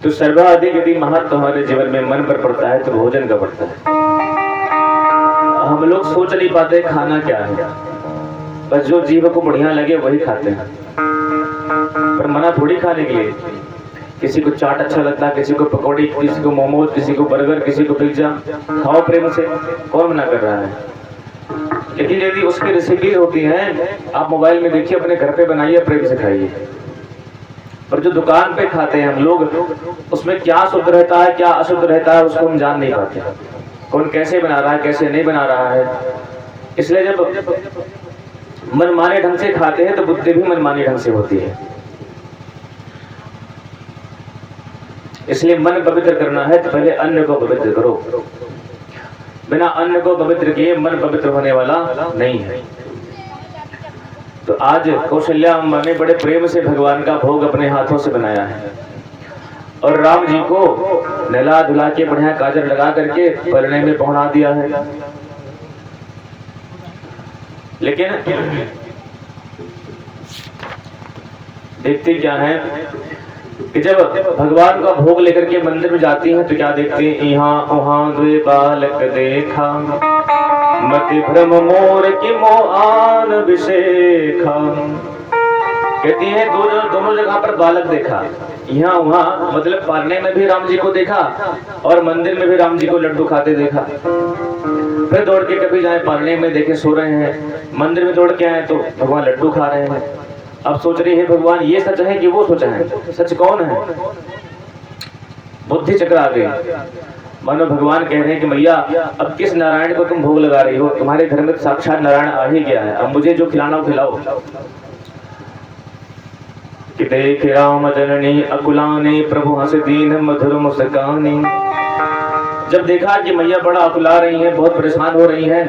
तो सर्वाधिक यदि महत्व हमारे जीवन में मन पर पड़ता है तो भोजन का पड़ता है। हम लोग सोच नहीं पाते खाना क्या है, बस जो जीव को बढ़िया लगे वही खाते हैं। पर मना थोड़ी खाने के लिए, किसी को चाट अच्छा लगता है, किसी को पकौड़ी, किसी को मोमोज, किसी को बर्गर, किसी को पिज्जा, खाओ प्रेम से, कौन मना कर रहा है। लेकिन यदि उसकी रेसिपी होती है, आप मोबाइल में देखिए, अपने घर पे बनाइए, प्रेम से खाइए। पर जो दुकान पे खाते हैं हम लोग, उसमें क्या शुद्ध रहता है क्या अशुद्ध रहता है उसको हम जान नहीं पाते। कौन कैसे बना रहा है कैसे नहीं बना रहा है। इसलिए जब मनमाने ढंग से खाते हैं तो बुद्धि भी मनमानी ढंग से होती है। इसलिए मन पवित्र करना है तो पहले अन्न को पवित्र करो। बिना अन्न को पवित्र किए मन पवित्र होने वाला नहीं है। तो आज कौशल्या अम्मा ने बड़े प्रेम से भगवान का भोग अपने हाथों से बनाया है और राम जी को नहला धुला के बढ़िया काजल लगा करके पलने में पहुंचा दिया है। लेकिन देखते क्या है कि जब भगवान का भोग लेकर के मंदिर में जाती हैं तो क्या देखते हैं, यहाँ वहाँ द्वे बालक देखा, मति भ्रम मोर की मोआन विशेखा। कहती है दोनों जगह पर बालक देखा, यहाँ वहाँ मतलब पालने में भी राम जी को देखा और मंदिर में भी राम जी को लड्डू खाते देखा। फिर दौड़ के कभी जाए पालने में देखे सो रहे हैं, मंदिर में दौड़ के आए तो भगवान लड्डू खा रहे हैं। अब सोच रही है भगवान ये सच है कि वो सोचा है, सच कौन है। बुद्धि चक्र आ गई। मानो भगवान कह रहे हैं कि मैया अब किस नारायण को तुम भोग लगा रही हो, तुम्हारे घर में साक्षात नारायण आ ही गया है, अब मुझे जो खिलाना हो खिलाओ। कि देख राम जननी अकुलानी प्रभु हंस दीन मधुर मुस्कानी। जब देखा कि मैया बड़ा अकुला रही है, बहुत परेशान हो रही है,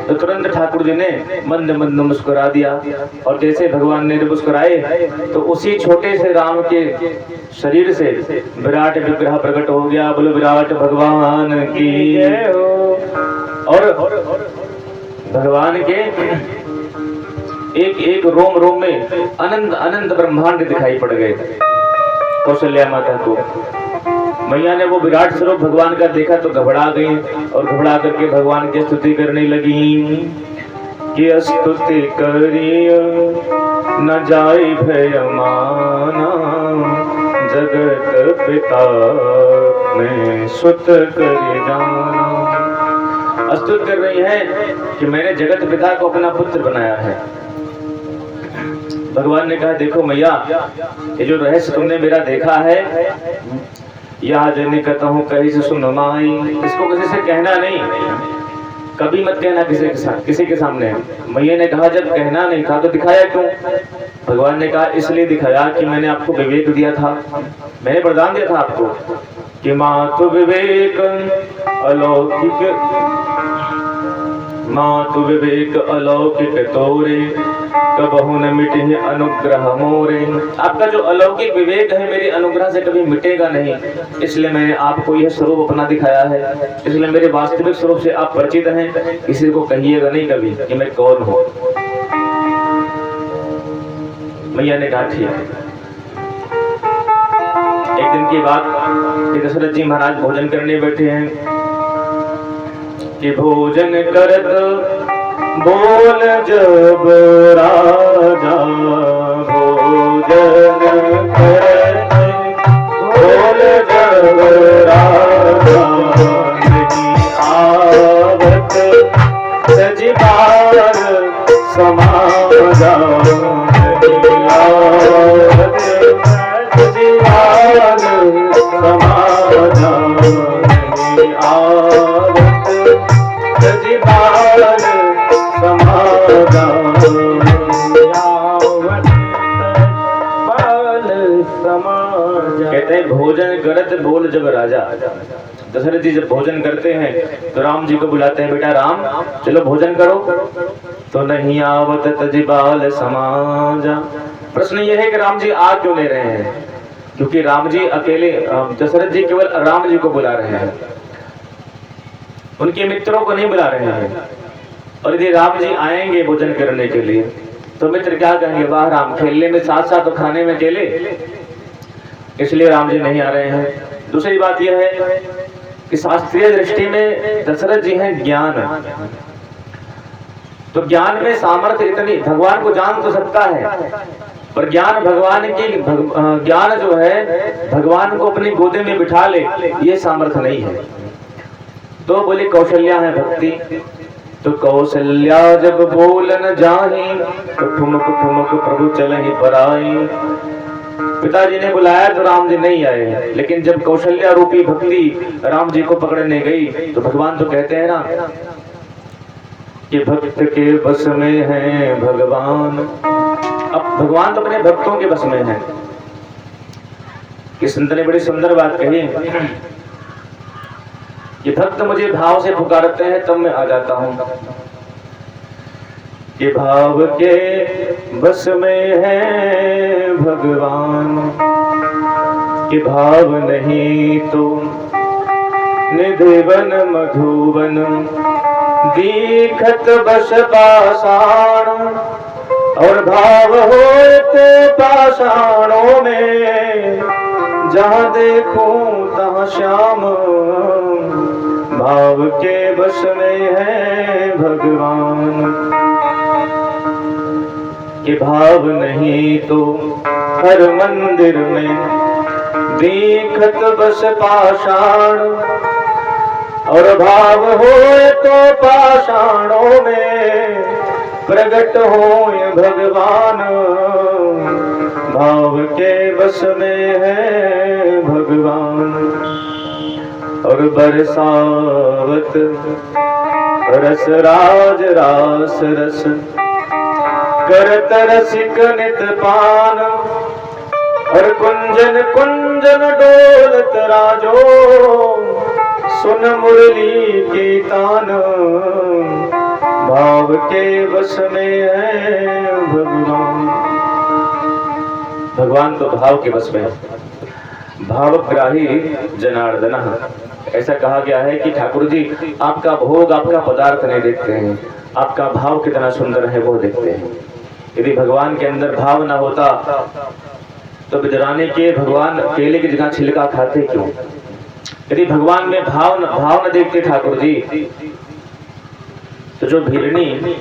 तो तुरंत ठाकुर जी ने मंद मंद मुस्कुरा दिया। और जैसे भगवान ने मुस्कुराए तो उसी छोटे से राम के शरीर से विराट विग्रह प्रकट हो गया। बोलो विराट भगवान की जय हो। और भगवान के एक एक रोम रोम में अनंत अनंत ब्रह्मांड दिखाई पड़ गए कौशल्या माता को। मैया ने वो विराट स्वरूप भगवान का देखा तो घबरा गई और घबरा करके भगवान की स्तुति करने लगी कि स्तुति करिय न जाय भय माना, जगत पिता मैं सुत कर जाना। स्तुति कर रही है कि मैंने जगत पिता को अपना पुत्र बनाया है। भगवान ने कहा देखो मैया, ये जो रहस्य तुमने मेरा देखा है, या जन कहता हूँ कहीं से सुन माई, इसको किसी से कहना नहीं, कभी मत कहना किसी के सामने। मैया ने कहा जब कहना नहीं था तो दिखाया क्यों। भगवान ने कहा इसलिए दिखाया कि मैंने आपको विवेक दिया था, मैंने वरदान दिया था आपको कि मातु विवेक अलौकिक, मातु विवेक अलौकिक तोरे, कबहु न मिटे अनुग्रह मोरे। आपका जो अलौकिक विवेक है मेरे अनुग्रह से कभी मिटेगा नहीं, इसलिए मैंने आपको यह स्वरूप अपना दिखाया है। इसलिए मेरे वास्तविक स्वरूप से आप परिचित हैं, किसी को कहिएगा नहीं कभी कि मैं कौन हूँ। मैया ने कहा ठीक है। एक दिन की बात कि दशरथ जी महाराज भोजन करने बैठे हैं कि भोजन करत बोल जब राजा, भोजन करत बोल जब राजा, नहीं आवत सजीवार समाजा, नहीं आवत सजीवार समाजा, नहीं आवत सजीवार कहते हैं भोजन करत बोल जब राजा। दशरथ जी जब भोजन करते हैं तो राम जी को बुलाते हैं, बेटा राम चलो भोजन करो, तो नहीं आवत तजिबाल समाजा। प्रश्न यह है कि राम जी आ क्यों ले रहे हैं, क्योंकि राम जी अकेले, दशरथ जी केवल राम जी को बुला रहे हैं, उनके मित्रों को नहीं बुला रहे हैं। और यदि राम जी आएंगे भोजन करने के लिए तो मित्र क्या कहेंगे, वाह राम खेलने में साथ साथ तो खाने में अकेले। इसलिए राम जी नहीं आ रहे हैं। दूसरी बात यह है कि शास्त्रीय दृष्टि में दशरथ जी हैं ज्ञान, तो ज्ञान में सामर्थ्य इतनी, भगवान को जान तो सकता है पर ज्ञान भगवान की ज्ञान जो है भगवान को अपनी गोदे में बिठा ले, ये सामर्थ्य नहीं है। तो बोले कौशल्या है भक्ति, तो कौशल्या जब बोलन जाही तो ठुमक ठुमक प्रभु चलहि बराई। पिताजी ने बुलाया तो राम जी नहीं आए, लेकिन जब कौशल्या रूपी भक्ति राम जी को पकड़ने गई तो भगवान तो कहते हैं ना कि भक्त के बस में है भगवान। अब भगवान तो अपने भक्तों के बस में है। कि संत ने बड़ी सुंदर बात कही कि भक्त मुझे भाव से पुकारते हैं तब मैं आ जाता हूं। कि भाव के बस में है भगवान, कि भाव नहीं तो निधिवन मधुवन दीखत बस पाषाण। और भाव होते पाषाणों में जहाँ देखूं तहाँ श्याम। भाव के बस में है भगवान, कि भाव नहीं तो हर मंदिर में दीखत बस पाषाण। और भाव होए तो पाषाणों में प्रगट होए भगवान। भाव के बस में है भगवान। और बरसावत रस राज रास रस करत रसिक नित पान। और कुंजन कुंजन डोलत राजो सुन मुरली की तान। भाव के बस में है भगवान। भगवान तो भाव के बस में है। भावग्राही जनार्दन, ऐसा कहा गया है कि ठाकुर जी आपका भोग, आपका पदार्थ नहीं देखते हैं, आपका भाव कितना सुंदर है वो देखते हैं। यदि भगवान के अंदर भाव ना होता तो बिदराने के भगवान केले की जगह छिलका खाते क्यों? यदि भगवान में भाव न देखते ठाकुर जी तो जो भीलनी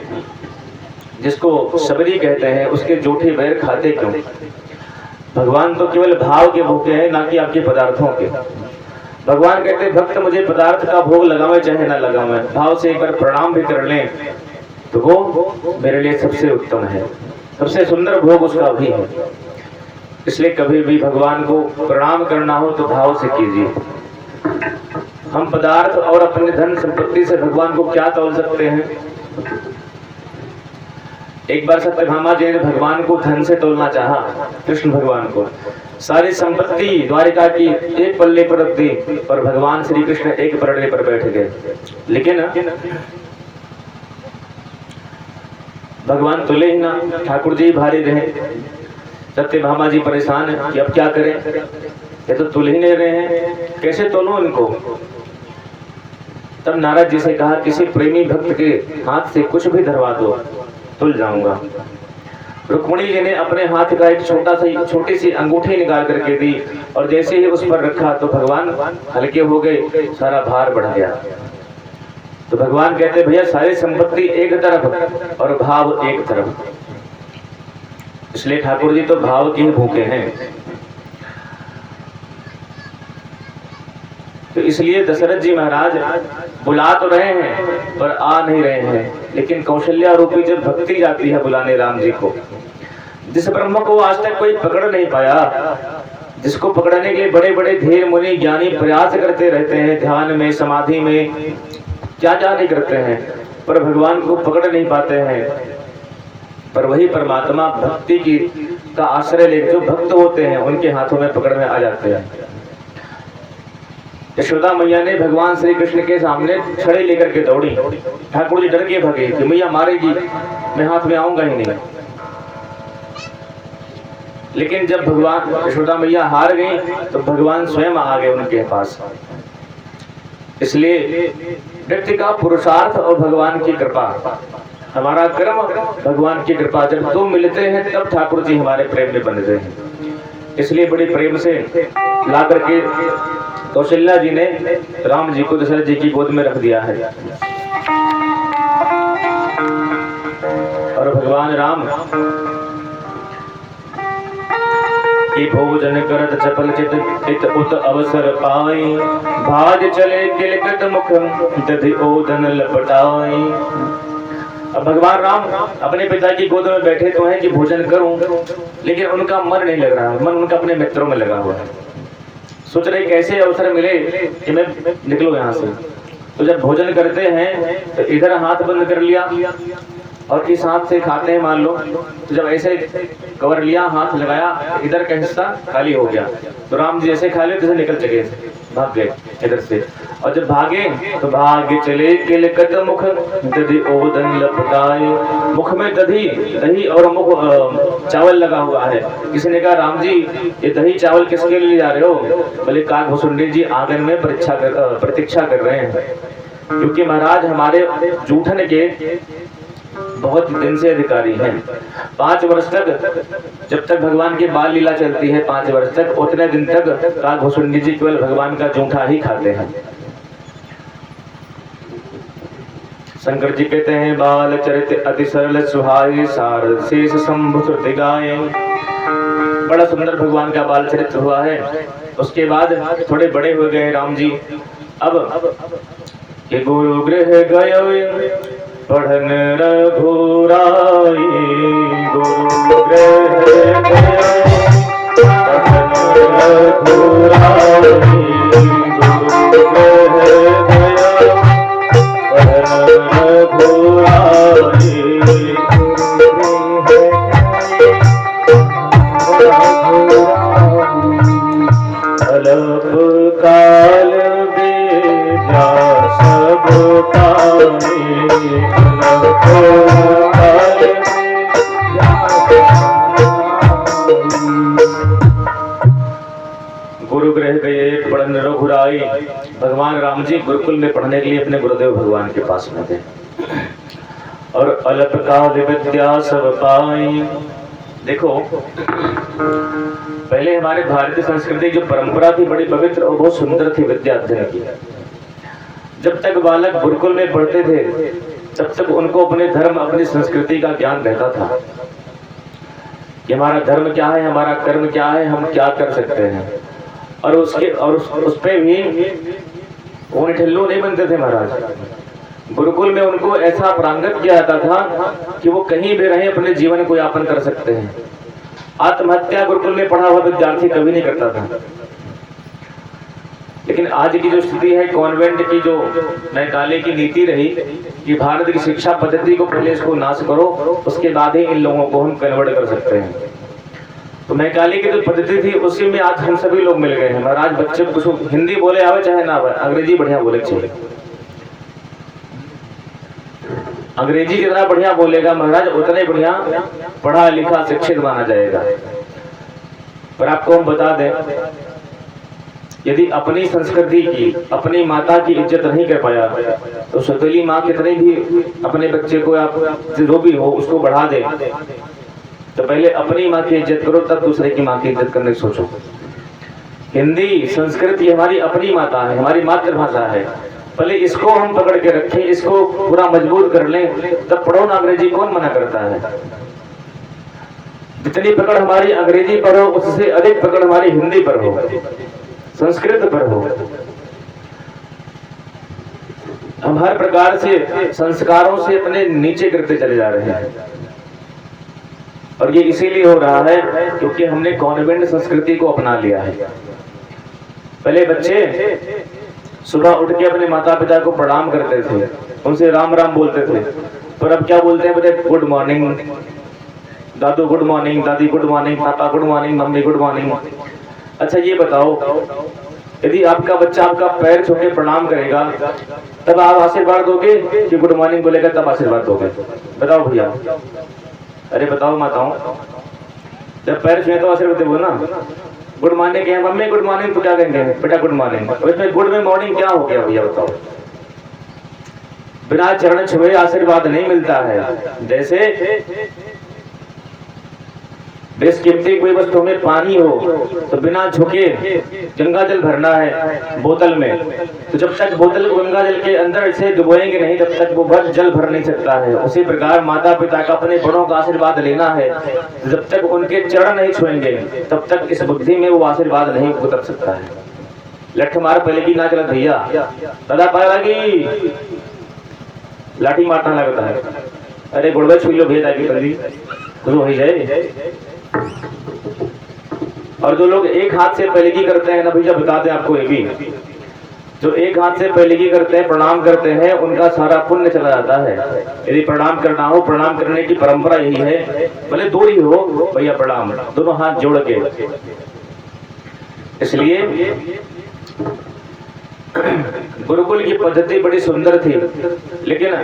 जिसको सबरी कहते हैं उसके जूठे बैर खाते क्यों? भगवान तो केवल भाव के भूखे हैं, ना कि आपके पदार्थों के। भगवान कहते भक्त मुझे पदार्थ का भोग लगावे चाहे ना लगावे, भाव से एक बार प्रणाम भी कर लें तो वो मेरे लिए सबसे उत्तम है, सबसे सुंदर भोग उसका भी है। इसलिए कभी भी भगवान को प्रणाम करना हो तो भाव से कीजिए। हम पदार्थ और अपने धन संपत्ति से भगवान को क्या तौल सकते हैं? एक बार सत्यभामा जी ने भगवान को धन से तोलना चाहा, कृष्ण भगवान को सारी संपत्ति द्वारिका की एक पल्ले पर रख दी और भगवान श्री कृष्ण एक पलड़े पर बैठ गए। लेकिन भगवान तुले ही ना, ठाकुर जी भारी रहे। सत्यभामा जी परेशान है कि अब क्या करें, ये तो तुल ही नहीं रहे हैं, कैसे तोलूं इनको? तब नारद जी से कहा किसी प्रेमी भक्त के हाथ से कुछ भी धरवा दो, तुल जाऊंगा। रुक्मिणी जी ने अपने हाथ का एक छोटी सी अंगूठी निकाल करके दी और जैसे ही उस पर रखा तो भगवान हल्के हो गए, सारा भार बढ़ गया। तो भगवान कहते भैया सारी संपत्ति एक तरफ और भाव एक तरफ। इसलिए ठाकुर जी तो भाव के ही भूखे हैं। तो इसलिए दशरथ जी महाराज बुला तो रहे हैं पर आ नहीं रहे हैं। लेकिन कौशल्या रूपी जब भक्ति जाती है बुलाने राम जी को, जिस ब्रह्म को आज तक कोई पकड़ नहीं पाया, जिसको पकड़ने के लिए बड़े बड़े धीर मुनि ज्ञानी प्रयास करते रहते हैं, ध्यान में समाधि में क्या क्या नहीं करते हैं, पर भगवान को पकड़ नहीं पाते हैं। पर वही परमात्मा भक्ति की का आश्रय ले, जो भक्त होते हैं उनके हाथों में पकड़ में आ जाते हैं। यशोदा मैया ने भगवान श्री कृष्ण के सामने छड़ी लेकर के दौड़ी, ठाकुर जी डर के भागे कि मैया मारेगी, मैं हाथ में आऊंगा ही नहीं। लेकिन जब भगवान यशोदा मैया हार गई तो भगवान स्वयं आ गए उनके पास। इसलिए व्यक्ति का पुरुषार्थ और भगवान की कृपा, हमारा कर्म भगवान की कृपा, जब दो मिलते हैं तब ठाकुर जी हमारे प्रेम में बन रहे हैं। इसलिए बड़ी प्रेम से ला करके कौशल्या जी ने राम जी को दशरथ जी की गोद में रख दिया है। और भगवान राम की भोजन करत चपल चित उत अवसर पाई, भाज चले किलकत मुख दधि ओदन लपटाई। अब भगवान राम अपने पिता की गोद में बैठे तो हैं कि भोजन करूं, लेकिन उनका मन नहीं लग रहा है, मन उनका अपने मित्रों में लगा हुआ है। सोच रहे कैसे अवसर मिले कि मैं निकलूं यहाँ से। तो जब भोजन करते हैं तो इधर हाथ बंद कर लिया और इस हाथ से खाते हैं मान लो, तो जब ऐसे कवर लिया हाथ लगाया इधर का हिस्सा खाली हो गया, तो राम जी ऐसे खा ले तो निकल चले, भाग गए इधर से। और जब भागे तो भागे चले किलकत मुख दधि ओदन लपटाए, मुख में दही और मुख चावल लगा हुआ है। किसी ने कहा राम जी ये दही चावल किसके लिए जा रहे हो? बोले काकभूषुंडी जी आंगन में प्रतीक्षा कर रहे हैं, क्योंकि महाराज हमारे जूठन के बहुत दिन से अधिकारी हैं। 5 वर्ष तक जब तक भगवान की बाल लीला चलती है, 5 वर्ष तक, उतने दिन तक काकभूषुंडी जी केवल भगवान का जूठा ही खाते हैं। शंकर जी कहते हैं बाल चरित अति सरल सुहाए, सारद शेष शंभु श्रुति गाए। बड़ा सुंदर भगवान का बाल चरित्र हुआ है। उसके बाद थोड़े बड़े हो गए राम जी। अब ये गुरु गृह गए पढ़न रघुराई, गुरु गृह गए पढ़न रघुराई, गुरु गृह गए पढ़न रघुराई। अल्प काल विद्या सब पाई, गुरु गृह गए पढ़न रघुराई। भगवान राम जी गुरुकुल में पढ़ने के लिए अपने गुरुदेव भगवान के पास में थे। और अल्प काल विद्या सब पाई। देखो पहले हमारे भारतीय संस्कृति जो परंपरा थी बड़ी पवित्र और बहुत सुंदर थी विद्या अध्ययन की। जब तक बालक गुरुकुल में पढ़ते थे तब तक उनको अपने धर्म अपनी संस्कृति का ज्ञान रहता था कि हमारा धर्म क्या है, हमारा कर्म क्या है, हम क्या कर सकते हैं। और उस पे भी वो ठल्लू नहीं बनते थे महाराज। गुरुकुल में उनको ऐसा प्रांगत किया जाता था कि वो कहीं भी रहे अपने जीवन को यापन कर सकते हैं। आत्महत्या गुरुकुल में पढ़ा हुआ विद्यार्थी कभी नहीं करता था। लेकिन आज की जो स्थिति है, कॉन्वेंट की जो मैकाले की नीति रही कि भारत की शिक्षा पद्धति को पहले इसको नाश करो, उसके बाद ही इन लोगों को हम कन्वर्ट कर सकते हैं। तो मैकाले की जो पद्धति थी उसी में आज हम सभी लोग मिल गए हैं महाराज। बच्चे कुछ हिंदी बोले आवे चाहे ना आवे, अंग्रेजी बढ़िया बोले चाहिए। अंग्रेजी जितना बढ़िया बोलेगा महाराज उतना ही बढ़िया पढ़ा लिखा शिक्षित माना जाएगा। पर आपको हम बता दें, यदि अपनी संस्कृति की अपनी माता की इज्जत नहीं कर पाया तो सौतेली माँ कितने भी अपने बच्चे को आप जो भी हो उसको बढ़ा दे, तो पहले अपनी माँ की इज्जत करो तब दूसरे की माँ की इज्जत करने की सोचो। हिंदी संस्कृति हमारी अपनी माता है, हमारी मातृभाषा है। पहले इसको हम पकड़ के रखें, इसको पूरा मजबूत कर लें, तब पढ़ो ना। अंग्रेजी कौन मना करता है? जितनी पकड़ हमारी अंग्रेजी पर हो उससे अधिक पकड़ हमारी हिंदी पर हो, संस्कृत पर हो। हम हर प्रकार से संस्कारों से अपने नीचे करते चले जा रहे हैं। और ये इसीलिए हो रहा है क्योंकि हमने कॉन्वेंट संस्कृति को अपना लिया है। पहले बच्चे सुबह उठ के अपने माता पिता को प्रणाम करते थे, उनसे राम राम बोलते थे। पर अब क्या बोलते हैं? बोले गुड मॉर्निंग दादू, गुड मॉर्निंग दादी, गुड मॉर्निंग पापा, good morning mummy, good morning. अच्छा ये बताओ, यदि आपका बच्चा आपका पैर छू के प्रणाम करेगा तब आप आशीर्वाद दोगे कि गुड मॉर्निंग बोलेगा तब आशीर्वाद दोगे? बताओ भैया, अरे बताओ माताओं, जब पैर छुए तो आशीर्वाद दो ना। गुड मॉर्निंग कहें मम्मी गुड मॉर्निंग तो क्या कहेंगे बेटा गुड मॉर्निंग। इसमें गुड में मॉर्निंग क्या हो गया भैया बताओ? बिना चरण छुए आशीर्वाद नहीं मिलता है। जैसे बेशकीमती कोई वस्तु में पानी हो तो बिना झुके गंगा जल भरना है बोतल में, तो जब तक बोतल गंगा जल के अंदर से डुबोएंगे नहीं तब तक वो जल भर नहीं सकता है। उसी प्रकार माता पिता का अपने बड़ों का आशीर्वाद लेना है, जब तक उनके चरण नहीं छुएंगे तब तक इस बुद्धि में वो आशीर्वाद नहीं उतर सकता है। लठ मार पहले की ना चला भैया दादा पाएगा कि लाठी मारना लगता है, अरे गुड़बे छुई लो भेद आएगी कभी तो हो जाए। और जो लोग एक हाथ से पहलेगी करते हैं ना भैया बता दें आपको, ये भी जो एक हाथ से पहलेगी करते हैं प्रणाम करते हैं उनका सारा पुण्य चला जाता है। यदि प्रणाम करना हो, प्रणाम करने की परंपरा यही है, भले दूर ही हो भैया प्रणाम, दोनों हाथ जोड़ के। इसलिए गुरुकुल की पद्धति बड़ी सुंदर थी, लेकिन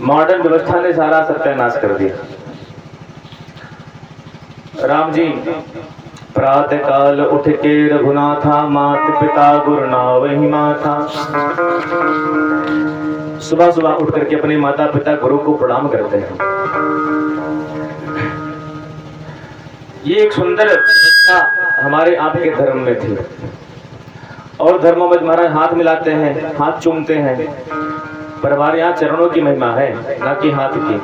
मॉडर्न व्यवस्था ने सारा सत्यानाश कर दिया। राम जी प्रातः काल उठ के रघुनाथा, मात पिता गुरु नावहि माथा। सुबह सुबह उठ करके अपने माता पिता गुरु को प्रणाम करते हैं। ये एक सुंदर व्यवस्था हमारे आपके धर्म में थी। और धर्मों में महाराज हाथ मिलाते हैं, हाथ चूमते हैं, पर हमारे यहाँ चरणों की महिमा है ना कि हाथ की।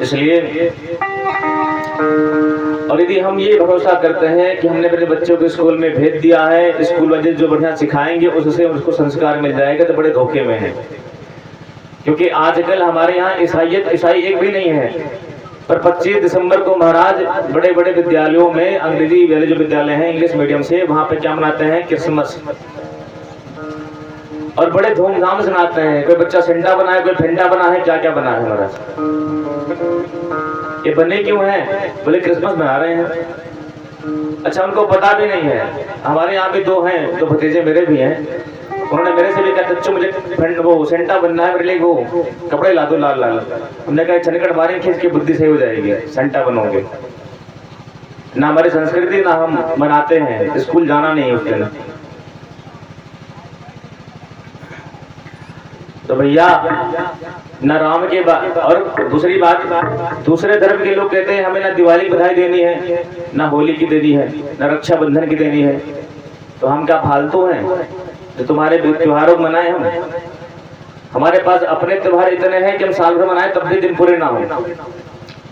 इसलिए और यदि हम ये भरोसा करते हैं कि हमने अपने बच्चों को स्कूल में भेज दिया है, स्कूल वाले जो बढ़िया सिखाएंगे उससे उसको संस्कार मिल जाएगा, तो बड़े धोखे में है। क्योंकि आजकल हमारे यहाँ ईसाई एक भी नहीं है। पर 25 दिसंबर को महाराज बड़े बड़े विद्यालयों में, अंग्रेजी वाले जो विद्यालय हैं इंग्लिश मीडियम से, वहां पे क्या मनाते हैं, क्रिसमस, और बड़े धूमधाम से मनाते हैं। कोई बच्चा सेंटा बना है, कोई फेंटा बना है, क्या क्या बना है महाराज। ये बने क्यों हैं? बोले क्रिसमस मना रहे हैं। अच्छा, उनको पता भी नहीं है। हमारे यहाँ भी दो हैं, दो भतीजे मेरे भी हैं, उन्होंने मेरे से भी कहा बच्चों मुझे वो सेंटा बनना है, मेरे लिए वो कपड़े ला दो लाल लाल। हमने कहा छनकट मारे खींच के बुद्धि सही हो जाएगी, सेंटा बनोगे ना। हमारी संस्कृति ना हम मनाते हैं, स्कूल जाना नहीं उस दिन। तो भैया न राम के बाद, और दूसरी बात, दूसरे धर्म के लोग कहते हैं हमें ना दिवाली की बधाई देनी है, ना होली की देनी है, ना रक्षाबंधन की देनी है। तो हम क्या फालतू हैं तो तुम्हारे त्योहारों को मनाएं? हम हमारे पास अपने त्योहार इतने हैं कि हम साल भर मनाएं तब भी दिन पूरे ना हो।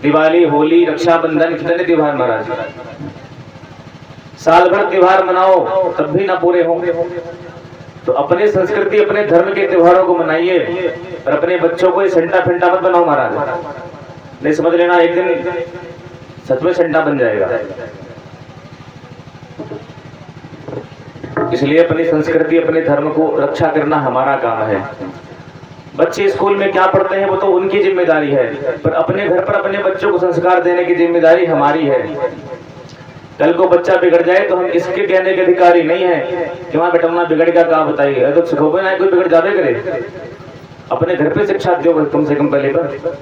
दिवाली, होली, रक्षाबंधन, कितने त्योहार महाराज, साल भर त्योहार मनाओ तब भी ना पूरे होंगे। तो अपने संस्कृति, अपने धर्म के त्योहारों को मनाइए, और अपने बच्चों को सेंटा फेंटा मत बनाओ महाराज। नहीं समझ लेना, एक दिन सच में सेंटा बन जाएगा। इसलिए अपनी संस्कृति, अपने धर्म को रक्षा करना हमारा काम है। बच्चे स्कूल में क्या पढ़ते हैं वो तो उनकी जिम्मेदारी है, पर अपने घर पर अपने बच्चों को संस्कार देने की जिम्मेदारी हमारी है। कल को बच्चा बिगड़ जाए तो हम इसके कहने के अधिकारी नहीं है कि वहां बेटा बिगड़ गया, कहा बताइए, तो सिखोगे ना कोई बिगड़ जावे करे। अपने घर पे शिक्षा दो कम से कम, पहले पर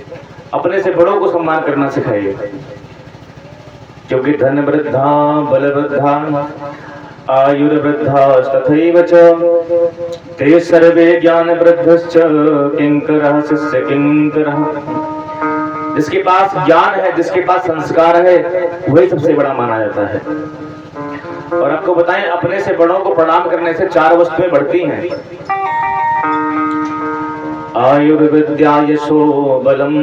अपने से बड़ों को सम्मान करना सिखाइए। क्योंकि धन वृद्धा बल वृद्धा आयुर्वृद्धा तथैव च ते सर्वे ज्ञान वृद्धश्च किंकरः शिष्य किंकरः। जिसके पास ज्ञान है, जिसके पास संस्कार है, वही सबसे बड़ा माना जाता है। और आपको बताएं, अपने से बड़ों को प्रणाम करने से 4 वस्तुएं बढ़ती हैं। आयुर्विद्या यशो बलम।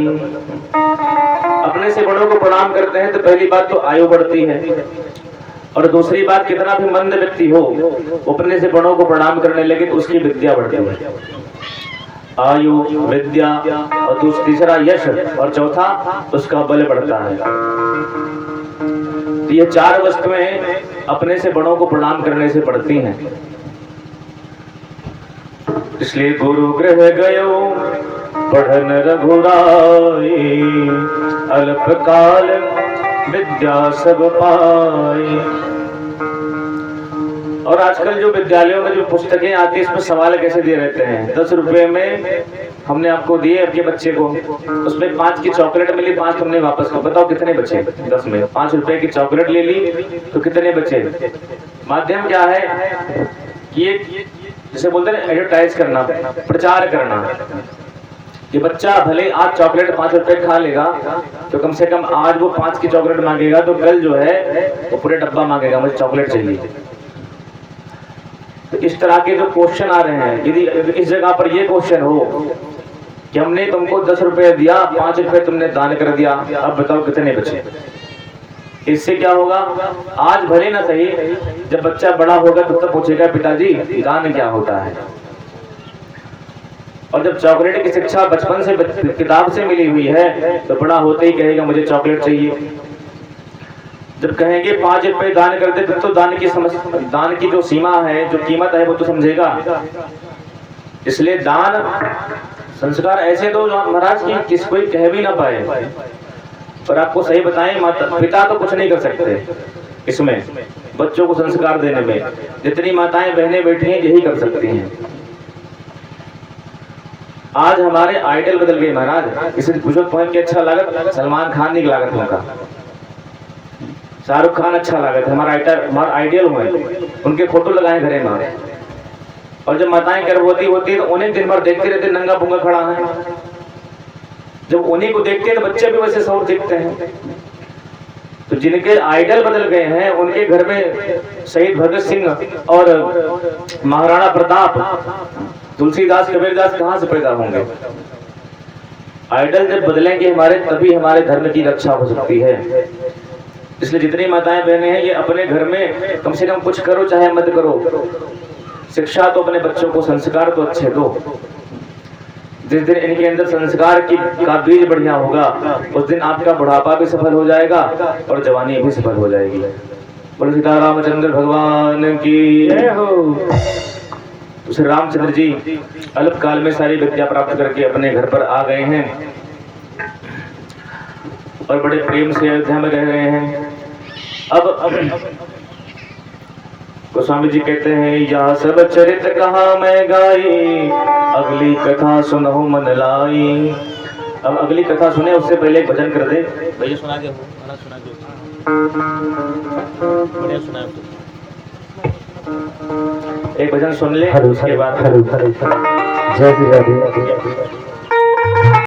अपने से बड़ों को प्रणाम करते हैं तो पहली बात तो आयु बढ़ती है, और दूसरी बात कितना भी मंद व्यक्ति हो अपने से बड़ों को प्रणाम करने लगे तो उसकी विद्या बढ़ती है। आयु, विद्या, और तीसरा यश, और चौथा उसका बल बढ़ता है। तो ये 4 वस्तुएं अपने से बड़ों को प्रणाम करने से बढ़ती हैं। इसलिए गुरु गृह गयो पढ़न रघुराई, अल्पकाल विद्या सब पाई। और आजकल जो विद्यालयों में जो पुस्तकें आती है इसमें सवाल कैसे दिए रहते हैं। 10 रुपए में हमने आपको दिए आपके बच्चे को, उसमें 5 की चॉकलेट मिली, 5 तुमने वापस को, बताओ कितने बचे? 10 में 5 रुपए की चॉकलेट ले ली तो कितने बचे? माध्यम क्या है कि ये जिसे बोलते हैं एडवर्टाइज करना, प्रचार करना। कि बच्चा भले आज चॉकलेट 5 रुपए खा लेगा, तो कम से कम आज वो 5 की चॉकलेट मांगेगा, तो कल जो है वो पूरे डब्बा मांगेगा, मुझे चॉकलेट चाहिए। तो इस तरह के जो क्वेश्चन आ रहे हैं, यदि इस जगह पर ये क्वेश्चन हो कि हमने तुमको 10 रुपए दिया, 5 रुपए तुमने दान कर दिया, अब बताओ कितने बचे। इससे क्या होगा, आज भले ना सही, जब बच्चा बड़ा होगा तब पूछेगा पिताजी दान क्या होता है। और जब चॉकलेट की शिक्षा बचपन से किताब से मिली हुई है, तो बड़ा होते ही कहेगा मुझे चॉकलेट चाहिए। जब कहेंगे 5 रुपए दान कर दे, तो दान की जो सीमा है, जो कीमत है, वो तो समझेगा। इसलिए दान संस्कार ऐसे दो महाराज की किस कोई कह भी ना पाए। पर आपको सही बताएं, माता पिता तो कुछ नहीं कर सकते इसमें, बच्चों को संस्कार देने में जितनी माताएं बहनें बैठी हैं यही कर सकती हैं। आज हमारे आइडल बदल गए महाराज। इसे पूछो पॉइंट के अच्छा लागत, सलमान खान नहीं लागत उनका, शाहरुख खान अच्छा लागत, हमारा आइडियल हुए, उनके फोटो लगाए घरे में। और जब माताएं गर्भवती होती है तो उन्हें दिन भर देखते रहते नंगा पुंगा खड़ा है। जब उन्हीं को देखते हैं तो बच्चे भी वैसे सौर दिखते हैं। तो जिनके आइडल बदल गए हैं, उनके घर में शहीद भगत सिंह और महाराणा प्रताप, तुलसीदास, कबीरदास कहां से पैदा होंगे। आइडल जब बदलेंगे हमारे, तभी हमारे धर्म की रक्षा हो सकती है। इसलिए जितनी माताएं बहनें हैं, ये अपने घर में कम से कम कुछ करो चाहे मत करो, शिक्षा तो अपने बच्चों को, संस्कार तो अच्छे दो। जिस दिन इनके अंदर संस्कार का बीज बढ़िया होगा, उस दिन आपका बुढ़ापा भी सफल हो जाएगा और जवानी भी सफल हो जाएगी। बोलो सीता रामचंद्र भगवान की जय हो। तो श्री रामचंद्र जी अल्पकाल में सारी विद्या प्राप्त करके अपने घर पर आ गए हैं और बड़े प्रेम से अयोध्या में रह रहे हैं। अब गोस्वामी जी कहते हैं, यह सब चरित कहा मैं गाई, अगली कथा सुनो मन लाई। अब अगली कथा सुने उससे पहले एक भजन कर दे भैया, सुना दे, सुना दे, बढ़िया सुना दे। एक भजन सुन ले, उसके बाद जय श्री राधे।